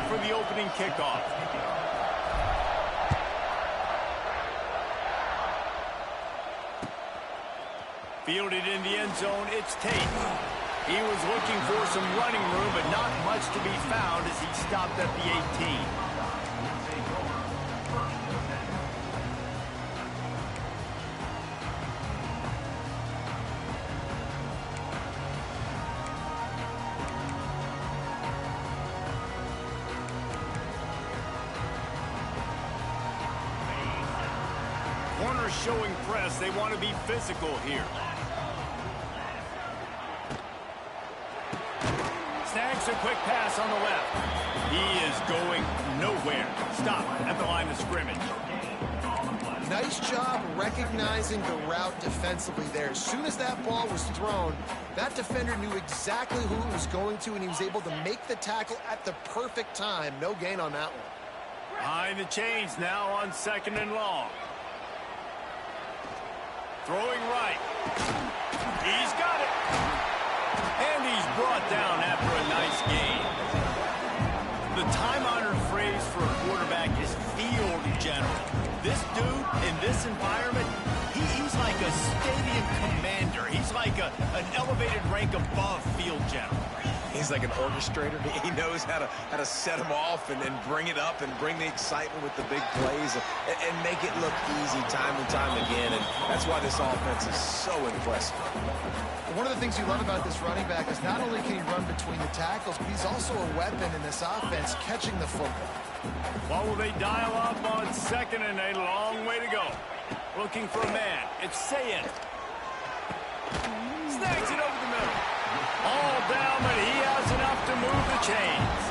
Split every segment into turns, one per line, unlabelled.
for the opening kickoff. Fielded in the end zone, it's Tate. He was looking for some running room, but not much to be found as he stopped at the 18. Corner showing press. They want to be physical here. Snags a quick pass on the left. He is going nowhere. Stop at the line of scrimmage.
Nice job recognizing the route defensively there. As soon as that ball was thrown, that defender knew exactly who it was going to, and he was able to make the tackle at the perfect time. No gain on that one.
Behind the chains now on 2nd and long. Throwing right. He's got it. And he's brought down after a nice gain. The time-honored phrase for a quarterback is field general. This dude, in this environment, he's like a stadium commander. He's like an elevated rank above field general.
He's like an orchestrator. He knows how to set them off and then bring it up and bring the excitement with the big plays and make it look easy time and time again. And that's why this offense is so impressive.
One of the things you love about this running back is not only can he run between the tackles, but he's also a weapon in this offense catching the football.
What will they dial up on 2nd and a long way to go? Looking for a man. It's Sayin. Snags it over the middle. All down, but he has enough to move the chains.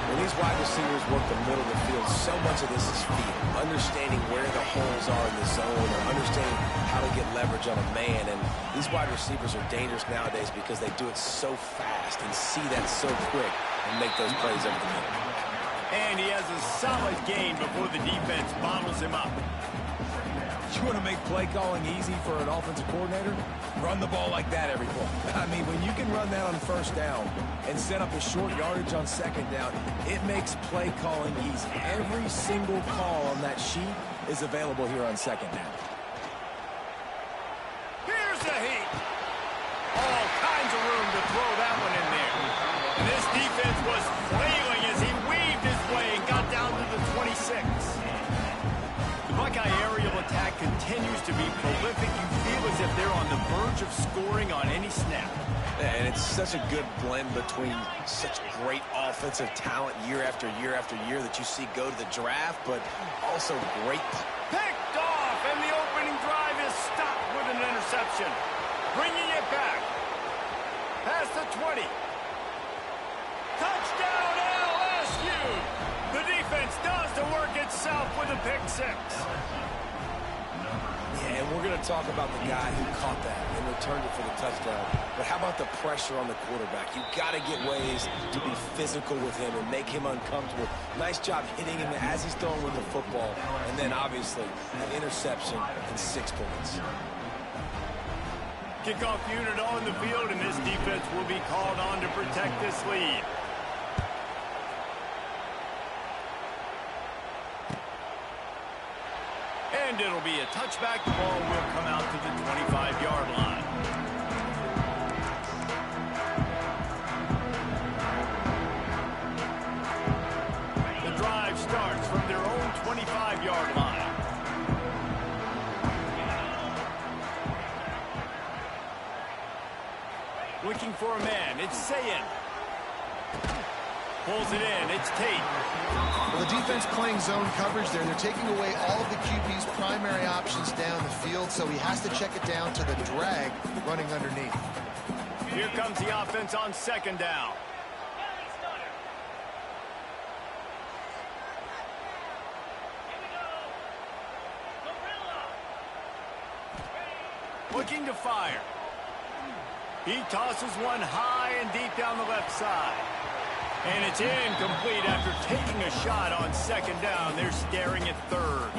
When these wide receivers work the middle of the field, so much of this is feel. Understanding where the holes are in the zone or understanding how to get leverage on a man. And these wide receivers are dangerous nowadays because they do it so fast and see that so quick and make those plays over the middle.
And he has a solid gain before the defense bottles him up.
You want to make play calling easy for an offensive coordinator? Run the ball like that every play. I mean, when you can run that on 1st down and set up a short yardage on 2nd down, it makes play calling easy. Every single call on that sheet is available here on 2nd down.
Here's a heat. All kinds of room to throw that one in there. And this defense was flailing as he weaved his way and got down to the 26. Buckeye aerial attack continues to be prolific. You feel as if they're on the verge of scoring on any snap.
And it's such a good blend between such great offensive talent year after year after year that you see go to the draft, but also great.
Picked off, and the opening drive is stopped with an interception. Bringing it back. Past the 20. Touchdown LSU! The defense does the work itself with a pick 6.
Yeah, and we're going to talk about the guy who caught that and returned it for the touchdown. But how about the pressure on the quarterback? You've got to get ways to be physical with him and make him uncomfortable. Nice job hitting him as he's throwing with the football. And then, obviously, an interception and 6 points.
Kickoff unit on the field, and this defense will be called on to protect this lead. And it'll be a touchback. The ball will come out to the 25-yard line. The drive starts from their own 25-yard line. Looking for a man. It's Sayin. Pulls it in. It's Tate.
Well, the defense playing zone coverage there. They're taking away all of the QB's primary options down the field, so he has to check it down to the drag running underneath.
Here comes the offense on 2nd down. Looking to fire. He tosses one high and deep down the left side. And it's incomplete after taking a shot on 2nd down. They're staring at 3rd.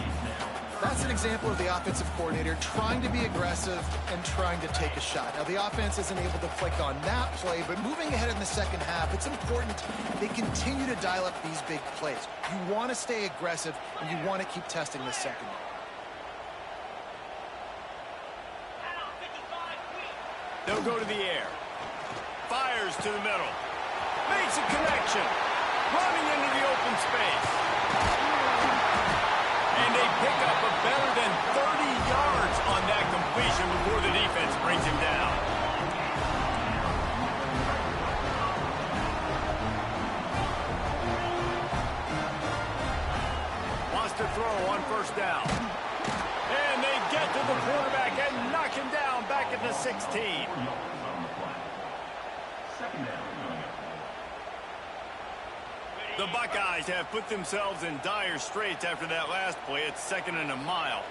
That's an example of the offensive coordinator trying to be aggressive and trying to take a shot. Now, the offense isn't able to click on that play, but moving ahead in the second half, it's important they continue to dial up these big plays. You want to stay aggressive, and you want to keep testing this secondary.
They'll go to the air. Fires to the middle. Makes a connection. Running into the open space. And they pick up a better than 30 yards on that completion before the defense brings him down. Wants to throw on first down. And they get to the quarterback and knock him down back at the 16. The Buckeyes have put themselves in dire straits after that last play. It's 2nd and a mile.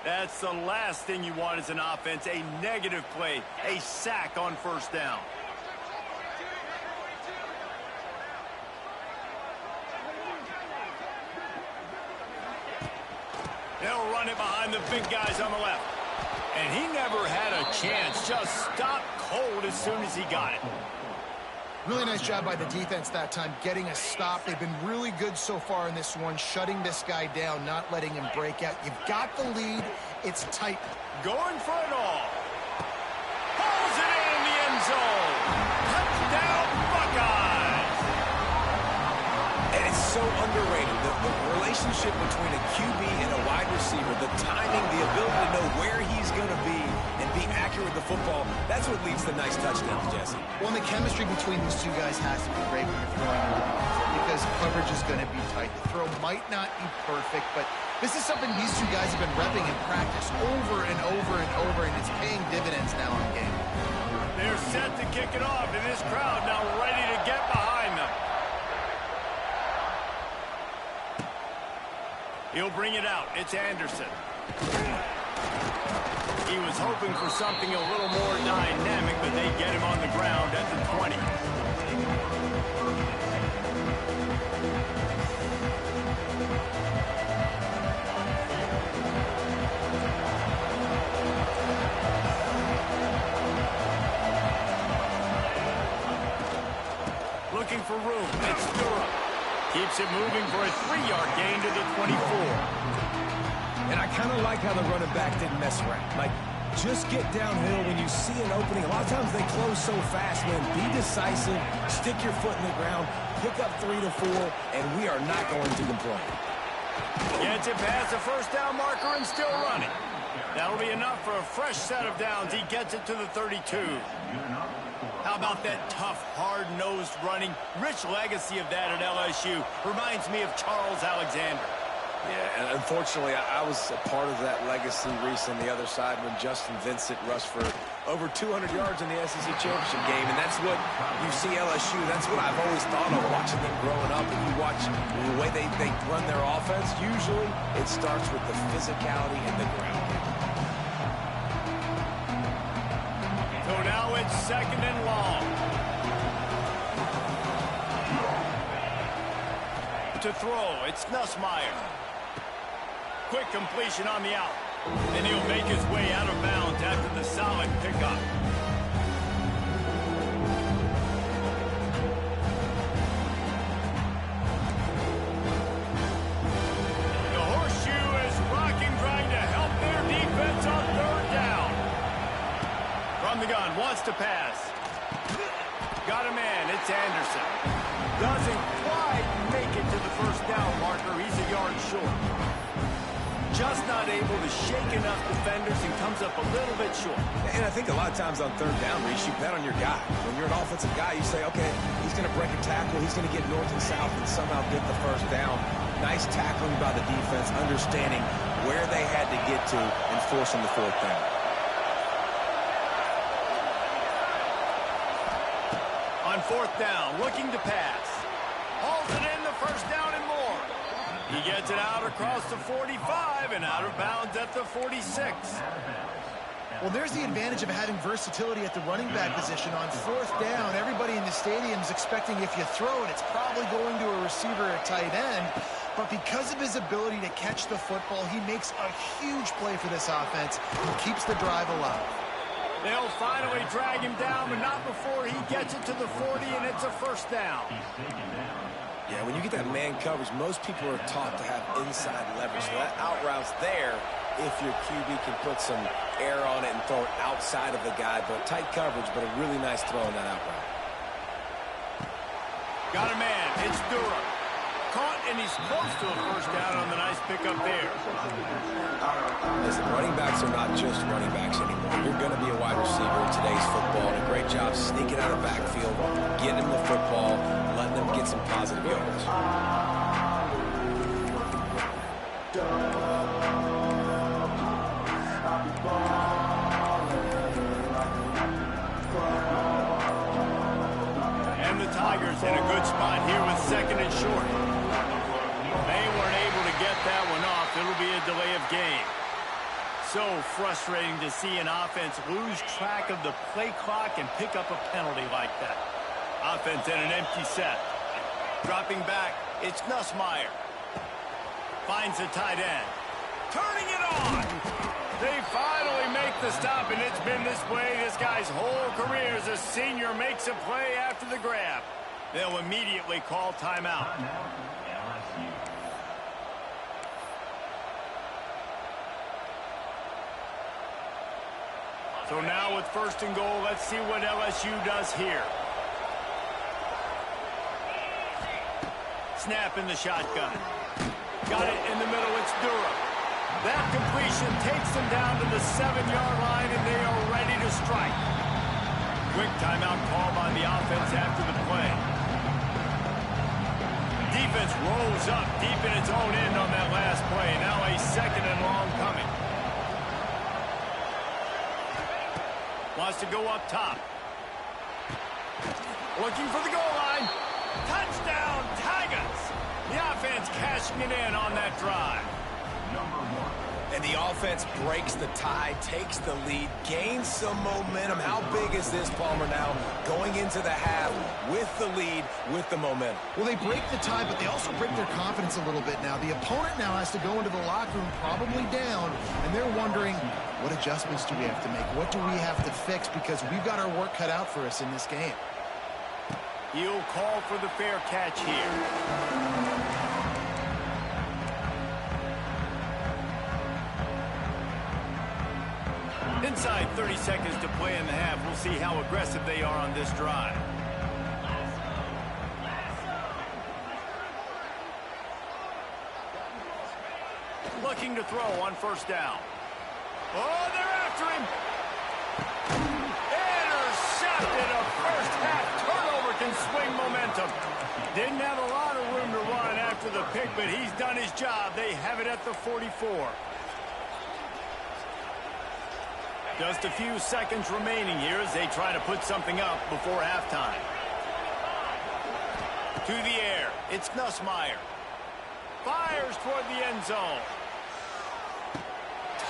That's the last thing you want as an offense, a negative play, a sack on first down. They'll run it behind the big guys on the left. And he never had a chance, just stopped cold as soon as he got it.
Really nice job by the defense that time, getting a stop. They've been really good so far in this one, shutting this guy down, not letting him break out. You've got the lead. It's tight.
Going for it all. Pulls it in the end zone. Touchdown, Buckeyes.
And it's so underrated. The relationship between a QB and a wide receiver, the timing, the ability to know where he's going to be and be accurate with the football, that's what leads to nice touchdowns, Jesse.
Well, and the chemistry between these two guys has to be great when you're throwing the ball because coverage is going to be tight. The throw might not be perfect, but this is something these two guys have been repping in practice over and over and over, and it's paying dividends now in the game.
They're set to kick it off, and this crowd now ready to get behind them. He'll bring it out. It's Anderson. He was hoping for something a little more dynamic, but they get him on the ground at the 20. Looking for room. It's Durham. Keeps it moving for a 3-yard gain to the 24.
And I kind of like how the running back didn't mess around. Like, just get downhill when you see an opening. A lot of times they close so fast, man. Be decisive, stick your foot in the ground, pick up 3 to 4, and we are not going to complain.
Gets it past the first down marker and still running. That'll be enough for a fresh set of downs. He gets it to the 32. How about that tough, hard-nosed running? Rich legacy of that at LSU. Reminds me of Charles Alexander.
Yeah, and unfortunately, I was a part of that legacy, Reese, on the other side when Justin Vincent rushed for over 200 yards in the SEC championship game, and that's what you see LSU. That's what I've always thought of watching them growing up. If you watch the way they run their offense, usually it starts with the physicality and the ground game.
So now it's 2nd and long. To throw, it's Nussmeier. Quick completion on the out. And he'll make his way out of bounds after the solid pickup. The horseshoe is rocking, trying to help their defense on 3rd down. From the gun, wants to pass. Got a man, it's Anderson. Doesn't quite make it to the first down marker. He's a yard short. Just not able to shake enough defenders and comes up a little bit short.
And I think a lot of times on 3rd down, Reese, you bet on your guy. When you're an offensive guy, you say, okay, he's going to break a tackle, he's going to get north and south and somehow get the first down. Nice tackling by the defense, understanding where they had to get to and forcing the 4th down.
On 4th down, looking to pass. Hauls it in, the first down and more. He gets it out across the 45 and out of bounds at the 46.
Well, there's the advantage of having versatility at the running back position. On fourth down, everybody in the stadium is expecting if you throw it, it's probably going to a receiver or tight end. But because of his ability to catch the football, he makes a huge play for this offense and keeps the drive alive.
They'll finally drag him down, but not before he gets it to the 40, and it's a first down.
Yeah, when you get that man coverage, most people are taught to have inside leverage. So that out route's there if your QB can put some air on it and throw it outside of the guy. But tight coverage, but a really nice throw on that out route.
Got a man. It's Durham. Caught, and he's close to a first down on the nice pickup there.
Listen, running backs are not just running backs anymore. You're going to be a wide receiver in today's football, and a great job sneaking out of the backfield, getting them the football, letting them get some positive yards.
And the Tigers in a good spot here with second and short. They weren't able to get that one off. It'll be a delay of game. So frustrating to see an offense lose track of the play clock and pick up a penalty like that. Offense in an empty set. Dropping back, it's Nussmeier. Finds the tight end. Turning it on. They finally make the stop, and it's been this way this guy's whole career as a senior makes a play after the grab. They'll immediately call timeout. So now with first and goal, let's see what LSU does here. Snap in the shotgun. Got it in the middle, it's Durham. That completion takes them down to the 7-yard line, and they are ready to strike. Quick timeout call by the offense after the play. Defense rolls up deep in its own end on that last play. Now a second and long coming. Wants to go up top. Looking for the goal line. Touchdown, Tigers! The offense cashing it in on that drive.
And the offense breaks the tie, takes the lead, gains some momentum. How big is this, Palmer, now going into the half with the lead, with the momentum?
Well, they break the tie, but they also break their confidence a little bit now. The opponent now has to go into the locker room probably down, and they're wondering, what adjustments do we have to make? What do we have to fix? Because we've got our work cut out for us in this game.
He'll call for the fair catch here. Inside 30 seconds to play in the half. We'll see how aggressive they are on this drive. Looking to throw on first down. Oh, they're after him. Intercepted. A first half turnover can swing momentum. Didn't have a lot of room to run after the pick, but he's done his job. They have it at the 44. Just a few seconds remaining here as they try to put something up before halftime. To the air, it's Nussmeier. Fires toward the end zone.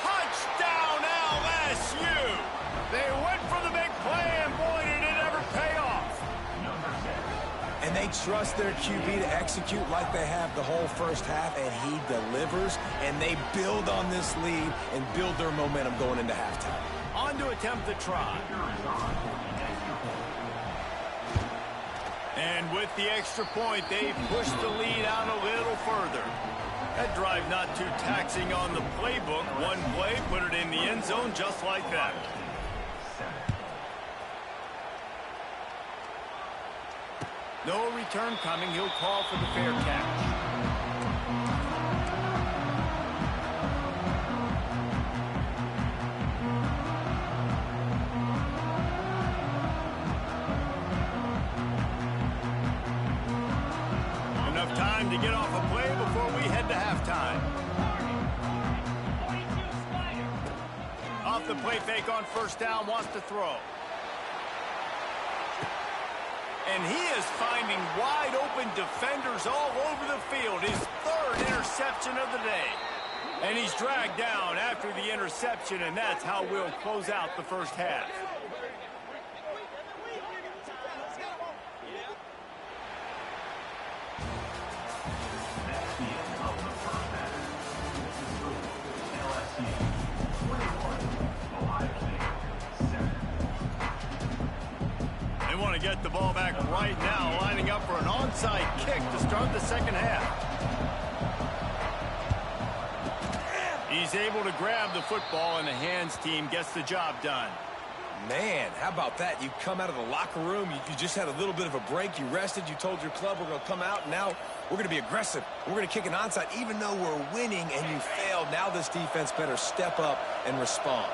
Touchdown LSU! They went for the big play, and boy, did it ever pay off.
And they trust their QB to execute like they have the whole first half, and he delivers, and they build on this lead and build their momentum going into halftime.
On to attempt the try. And with the extra point, they push the lead out a little further. That drive not too taxing on the playbook. One play, put it in the end zone just like that. No return coming. He'll call for the fair catch. Enough time to get off a play before we head to halftime. Off the play fake on first down, wants to throw. And he is finding wide-open defenders all over the field. His third interception of the day. And he's dragged down after the interception, and that's how we'll close out the first half. They want to get the ball back right now, lining up for an onside kick to start the second half. He's able to grab the football, and the hands team gets the job done.
Man, how about that? You come out of the locker room, you just had a little bit of a break, you rested, you told your club we're going to come out, and now we're going to be aggressive. We're going to kick an onside, even though we're winning and you failed. Now this defense better step up and respond.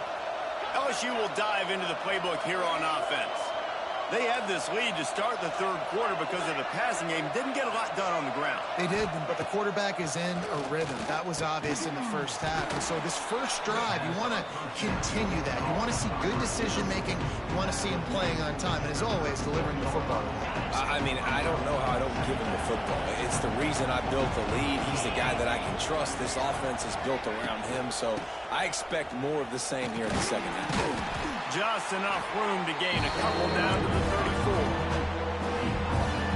LSU will dive into the playbook here on offense. They had this lead to start the third quarter because of the passing game. Didn't get a lot done on the ground.
They did, but the quarterback is in a rhythm. That was obvious in the first half. And so this first drive, you want to continue that. You want to see good decision-making. You want to see him playing on time. And as always, delivering the football.
I mean, I don't know how I don't give him the football. It's the reason I built the lead. He's the guy that I can trust. This offense is built around him, so I expect more of the same here in the second half.
Just enough room to gain a couple down to the 34.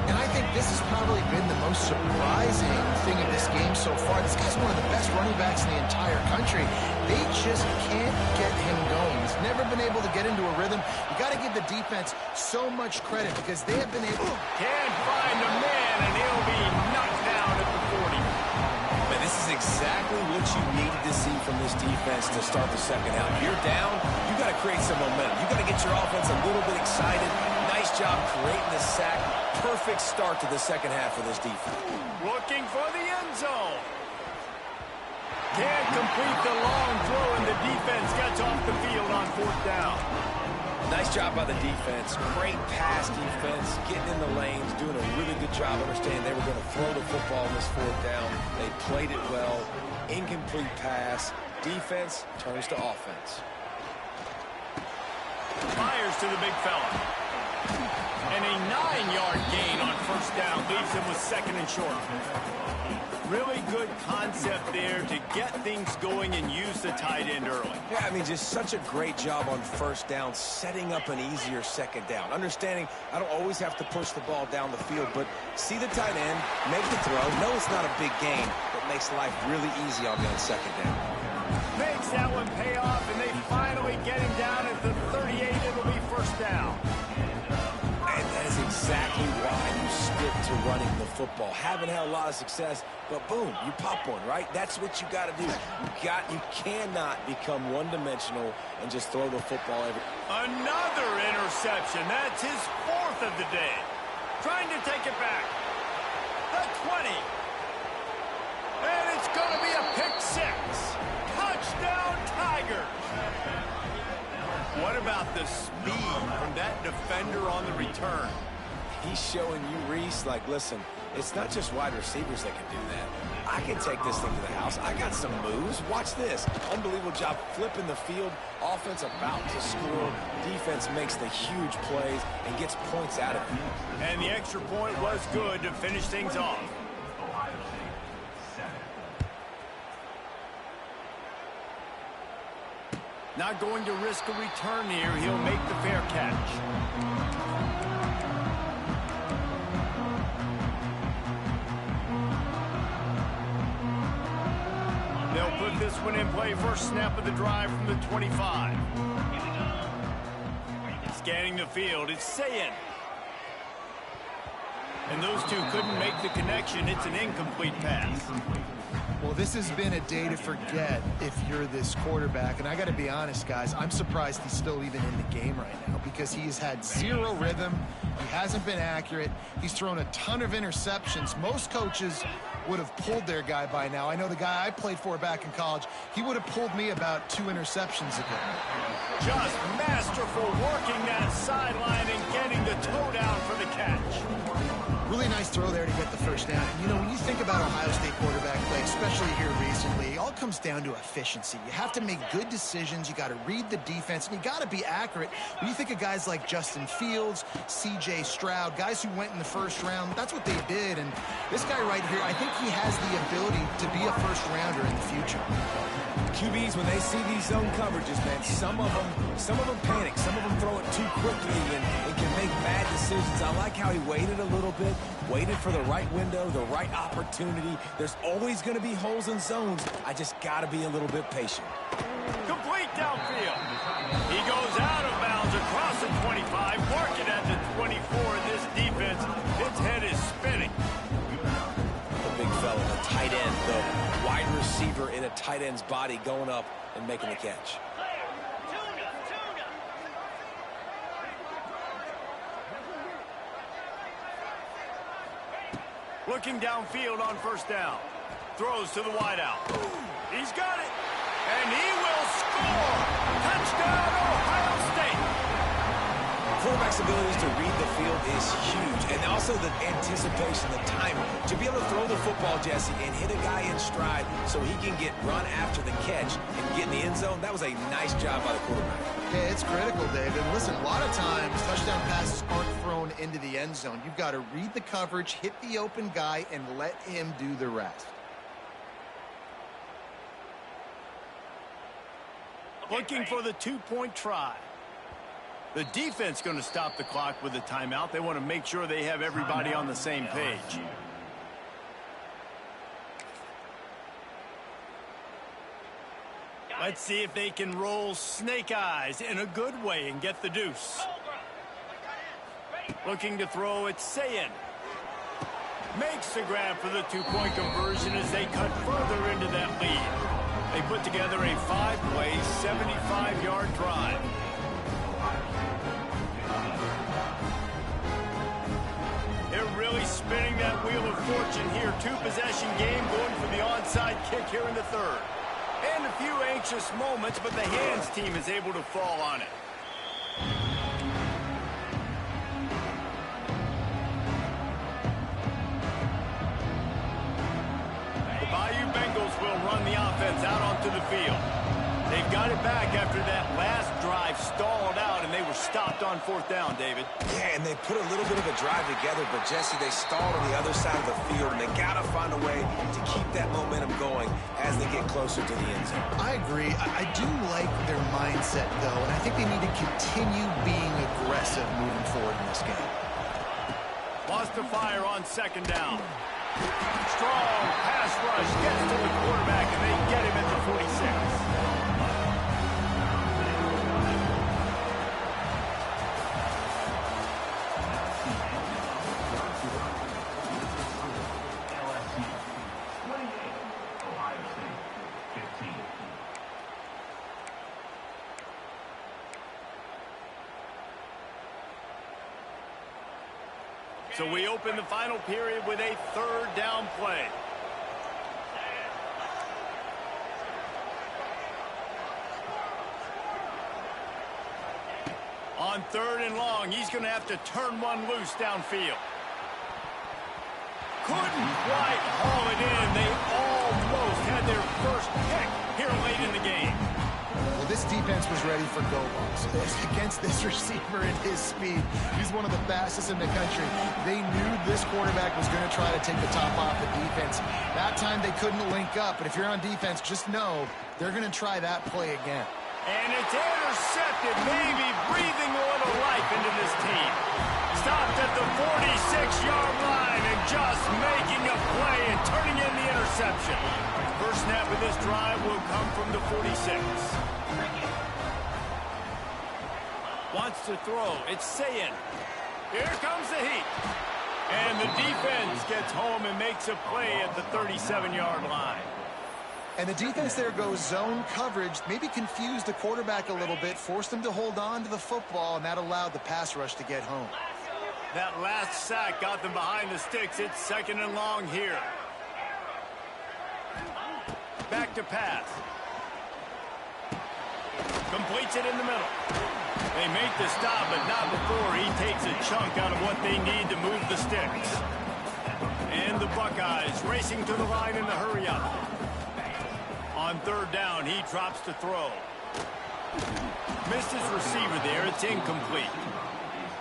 And I think this has probably been the most surprising thing in this game so far. This guy's one of the best running backs in the entire country. They just can't get him going. He's never been able to get into a rhythm. You got to give the defense so much credit because they have been able...
Can't find a man, and he'll be knocked down at the 40.
Man, this is exactly what you needed to see from this defense to start the second half. You're down, you got to create some momentum. You got to get your offense a little bit excited. Nice job creating the sack. Perfect start to the second half for this defense.
Looking for the end zone. Can't complete the long throw, and the defense gets off the field on fourth down.
Nice job by the defense. Great pass defense, getting in the lanes, doing a really good job understanding they were going to throw the football on this fourth down. They played it well. Incomplete pass. Defense turns to offense.
Fires to the big fella. And a 9-yard gain on first down leaves him with second and short. Really good concept there to get things going and use the tight end early.
Yeah, I mean, just such a great job on first down, setting up an easier second down. Understanding I don't always have to push the ball down the field, but see the tight end, make the throw. No, it's not a big gain, but makes life really easy on me on second down.
Makes that one pay off, and they finally get him down at the 38. It'll be first down.
And that is exactly why you stick to running the football. Haven't had a lot of success, but boom, you pop one, right? That's what you got to do. You cannot become one-dimensional and just throw the football every...
Another interception. That's his fourth of the day. Trying to take it back. The 20. And it's going to be a pick six. Touchdown, Tigers. What about the speed from that defender on the return?
He's showing you, Reese, like, listen, it's not just wide receivers that can do that. I can take this thing to the house. I got some moves. Watch this. Unbelievable job flipping the field. Offense about to score. Defense makes the huge plays and gets points out of it.
And the extra point was good to finish things off. Not going to risk a return here. He'll make the fair catch. They'll put this one in play. First snap of the drive from the 25. Scanning the field. It's Sayin. And those two couldn't make the connection. It's an incomplete pass.
Well, this has been a day to forget if you're this quarterback. And I got to be honest, guys, I'm surprised he's still even in the game right now because he has had zero rhythm. He hasn't been accurate. He's thrown a ton of interceptions. Most coaches would have pulled their guy by now. I know the guy I played for back in college, he would have pulled me about 2 interceptions ago.
Just masterful working that sideline and getting the toe down for the catch.
Really nice throw there to get the first down. And, you know, when you think about Ohio State quarterback play, especially here recently, it all comes down to efficiency. You have to make good decisions. You got to read the defense, and you got to be accurate. When you think of guys like Justin Fields, C.J. Stroud, guys who went in the first round, that's what they did. And this guy right here, I think he has the ability to be a first-rounder in the future.
QBs, when they see these zone coverages, man, some of them panic. Some of them throw it too quickly and can make bad decisions. I like how he waited a little bit, waited for the right window, the right opportunity. There's always going to be holes in zones. I just got to be a little bit patient.
Complete downfield. He goes out of bounds across the 25, marking at the 24. This defense, its head is spinning.
The big fella, the tight end, the wide receiver in a tight end's body going up and making the catch.
Looking downfield on first down. Throws to the wideout. He's got it. And he will score. Touchdown, Ohio State.
Quarterback's abilities to read the field is huge. And also the anticipation, the timing. To be able to throw the football, Jesse, and hit a guy in stride so he can get run after the catch and get in the end zone, that was a nice job by the quarterback.
Yeah, it's critical, David. Listen, a lot of times touchdown passes aren't thrown into the end zone. You've got to read the coverage, hit the open guy, and let him do the rest.
Looking for the two-point try. The defense going to stop the clock with a timeout. They want to make sure they have everybody on the same page. Let's see if they can roll snake eyes in a good way and get the deuce. Looking to throw, it's Sayin. Makes the grab for the two-point conversion as they cut further into that lead. They put together a 5-play, 75-yard drive. They're really spinning that wheel of fortune here. Two-possession game going for the onside kick here in the third. And a few anxious moments, but the hands team is able to fall on it. The Bayou Bengals will run the offense out onto the field. They've got it back after that last drive stalled out, and they were stopped on fourth down, David.
Yeah, and they put a little bit of a drive together, but, Jesse, they stalled on the other side of the field, and they got to find a way to keep that momentum going as they get closer to the end zone.
I agree. I do like their mindset, though, and I think they need to continue being aggressive moving forward in this game.
Lost the fire on second down. Strong pass rush gets to the quarterback, and they get him at the 46. So we open the final period with a third down play. On third and long, he's going to have to turn one loose downfield. Couldn't quite haul it in. They almost had their first pick here late in the game.
Well, this defense was ready for go-balls. Against this receiver and his speed, he's one of the fastest in the country. They knew this quarterback was going to try to take the top off the defense. That time they couldn't link up, but if you're on defense, just know they're going to try that play again.
And it's intercepted, maybe breathing a little life into this team. Stopped at the 46-yard line and just making a play and turning in the interception. First snap of this drive will come from the 46. Wants to throw. It's Sayin. Here comes the heat. And the defense gets home and makes a play at the 37-yard line.
And the defense there goes zone coverage, maybe confused the quarterback a little bit, forced him to hold on to the football, and that allowed the pass rush to get home.
That last sack got them behind the sticks. It's second and long here. Back to pass. Completes it in the middle. They make the stop, but not before he takes a chunk out of what they need to move the sticks. And the Buckeyes racing to the line in the hurry up. On third down, he drops to throw. Missed his receiver there. It's incomplete.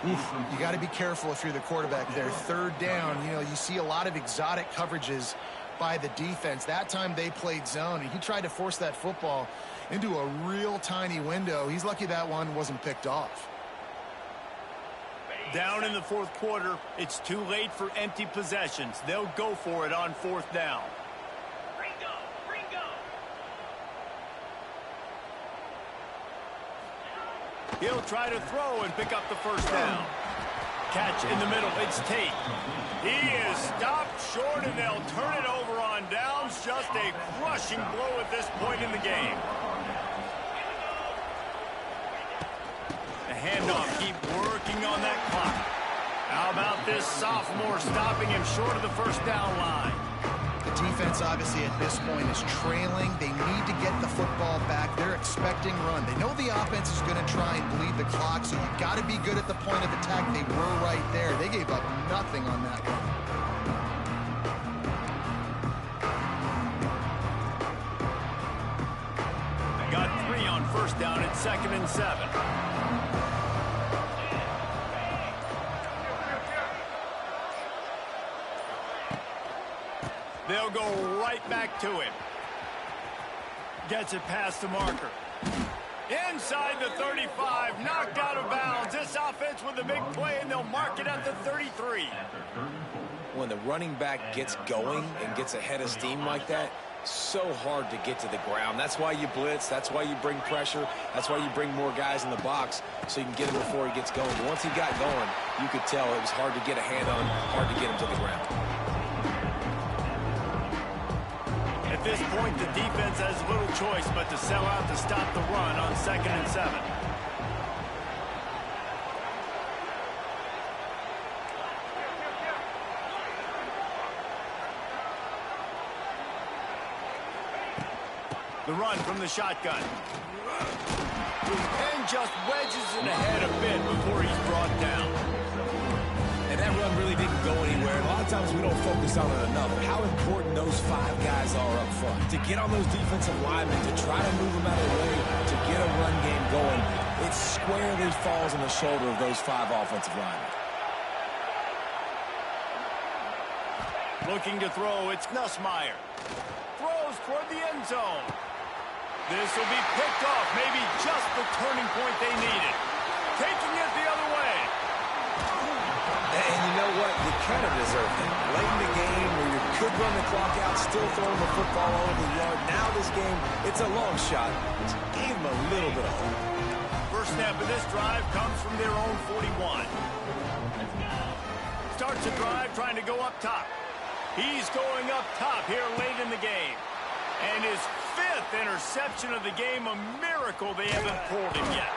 Oof, you got to be careful if you're the quarterback there. Third down, you see a lot of exotic coverages by the defense. That time they played zone, and he tried to force that football into a real tiny window. He's lucky that one wasn't picked off.
Down in the fourth quarter, it's too late for empty possessions. They'll go for it on fourth down. He'll try to throw and pick up the first down. Catch in the middle. It's Tate. He is stopped short, and they'll turn it over on downs. Just a crushing blow at this point in the game. The handoff, keep working on that clock. How about this sophomore stopping him short of the first down line?
The defense, obviously, at this point is trailing. They need to get the football back. They're expecting run. They know the offense is going to try and bleed the clock, so you've got to be good at the point of attack. They were right there. They gave up nothing on that one.
Got 3 on first down at 2nd and 7. They'll go right back to him. Gets it past the marker. Inside the 35, knocked out of bounds. This offense with a big play, and they'll mark it at the 33.
When the running back gets going and gets ahead of steam like that, so hard to get to the ground. That's why you blitz. That's why you bring pressure. That's why you bring more guys in the box so you can get him before he gets going. But once he got going, you could tell it was hard to get a hand on him, hard to get him to the ground.
At this point, the defense has little choice but to sell out to stop the run on 2nd and 7. The run from the shotgun. And just wedges it ahead a bit before he's brought down.
And that run really didn't go anywhere. A lot of times we don't focus on it enough. How important those 5 guys are up front. To get on those defensive linemen, to try to move them out of the way, to get a run game going, it squarely falls on the shoulder of those 5 offensive linemen.
Looking to throw, it's Nussmeier. Throws toward the end zone. This will be picked off, maybe just the turning point they needed. Taking it the other way.
And you know what? You kind of deserve that. Late in the game where you could run the clock out, still throwing the football all over the yard. Now this game, it's a long shot. Just gave him a little bit of hope.
First snap of this drive comes from their own 41. Starts a drive trying to go up top. He's going up top here late in the game. And his 5th interception of the game, a miracle they haven't pulled him yet.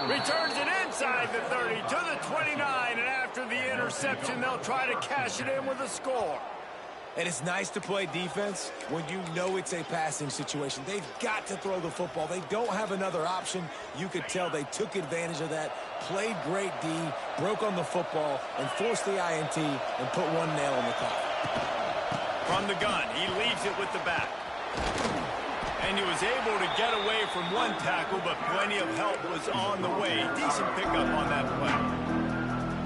Returns it inside the 30 to the 29, and after the interception, they'll try to cash it in with a score.
And it's nice to play defense when you know it's a passing situation. They've got to throw the football. They don't have another option. You could tell they took advantage of that, played great D, broke on the football, and forced the INT and put one nail in the coffin.
From the gun, he leaves it with the back. And he was able to get away from one tackle, but plenty of help was on the way. Decent pickup on that play.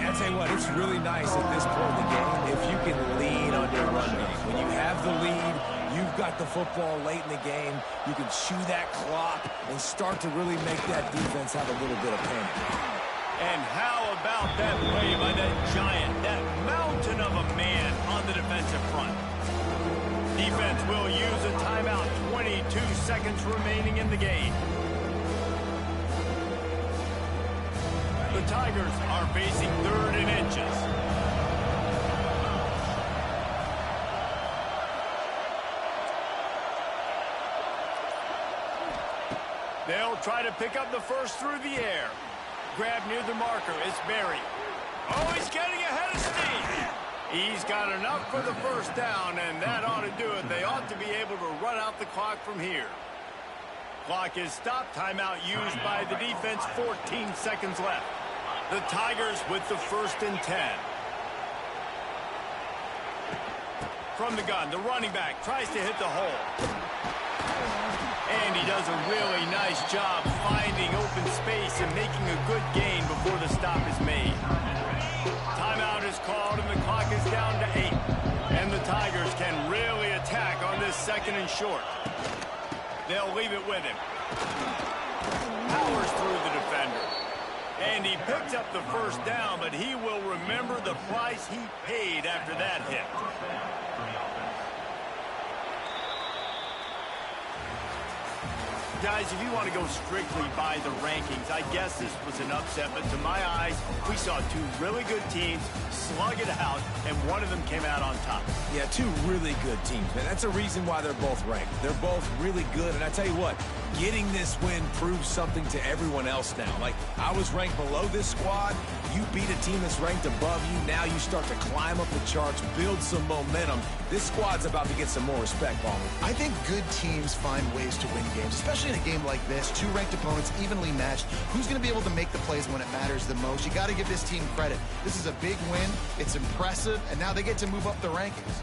I'll tell you what, it's really nice at this point in the game if you can lean on your run game. When you have the lead, you've got the football late in the game, you can chew that clock and start to really make that defense have a little bit of panic.
And how about that play by that giant, that mountain of a man on the defensive front? Defense will use a timeout. 22 seconds remaining in the game. The Tigers are facing 3rd and inches. They'll try to pick up the first through the air. Grab near the marker. It's Berry. Oh, he's getting ahead of steam. He's got enough for the first down, and that ought to do it. They ought to be able to run out the clock from here. Clock is stopped. Timeout used by the defense. 14 seconds left. The Tigers with the 1st and 10. From the gun, the running back tries to hit the hole. And he does a really nice job finding open space and making a good gain before the stop is made. Timeout is called and the clock is down to 8. And the Tigers can really attack on this 2nd and short. They'll leave it with him. Powers through the defender. And he picks up the first down, but he will remember the price he paid after that hit. Guys, if you want to go strictly by the rankings, I guess this was an upset, but to my eyes, we saw 2 really good teams slug it out, and one of them came out on top.
Yeah, 2 really good teams, man. That's a reason why they're both ranked. They're both really good, and I tell you what, getting this win proves something to everyone else now. Like, I was ranked below this squad. You beat a team that's ranked above you. Now you start to climb up the charts, build some momentum. This squad's about to get some more respect, Palmer.
I think good teams find ways to win games, especially in a game like this. 2 ranked opponents, evenly matched. Who's going to be able to make the plays when it matters the most? You got to give this team credit. This is a big win. It's impressive, and now they get to move up the rankings.